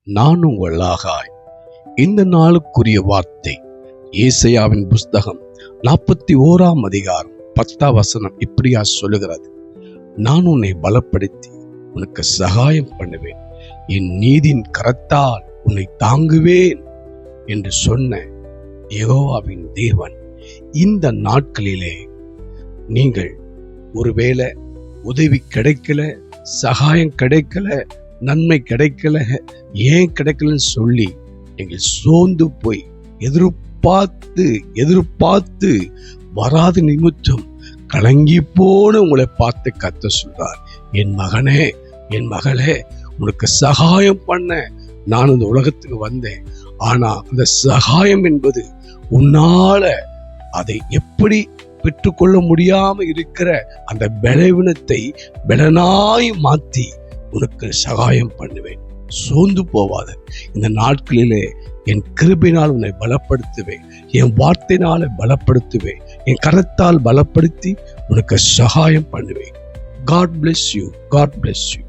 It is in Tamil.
நான் உங்கள் ஆகாய். இந்த நாளுக்குரிய வார்த்தை ஏசாயாவின் புஸ்தகம் 41 அதிகாரம் 10 இப்படியா சொல்லுகிறது. நான் உன்னை பலப்படுத்தி உனக்கு சகாயம் பண்ணுவேன், என் நீதியின் கரத்தால் உன்னை தாங்குவேன் என்று சொன்ன யெகோவாவின் தேவன் இந்த நாட்களிலே நீங்கள் ஒருவேளை உதவி கிடைக்கல, சகாயம் கிடைக்கல, நன்மை கிடைக்கல, ஏன் கிடைக்கலன்னு சொல்லி நீங்கள் சோர்ந்து போய் எதிர்பார்த்து வராத நிமித்தம் கலங்கி போன உங்களை பார்த்து கர்த்தர் சொல்றார், என் மகனே, என் மகளே, உனக்கு சகாயம் பண்ண நான் இந்த உலகத்துக்கு வந்தேன். ஆனா அந்த சகாயம் என்பது உன்னால அதை எப்படி பெற்றுக்கொள்ள முடியாம இருக்கிற அந்த பலவீனத்தை பலனாய் மாத்தி உனக்கு சகாயம் பண்ணுவேன். சோர்ந்து போவாத. இந்த நாட்களிலே என் கிருபையினால் உன்னை பலப்படுத்துவேன், என் வார்த்தையினால பலப்படுத்துவேன், என் கரத்தால் பலப்படுத்தி உனக்கு சகாயம் பண்ணுவேன். God bless you. God bless you.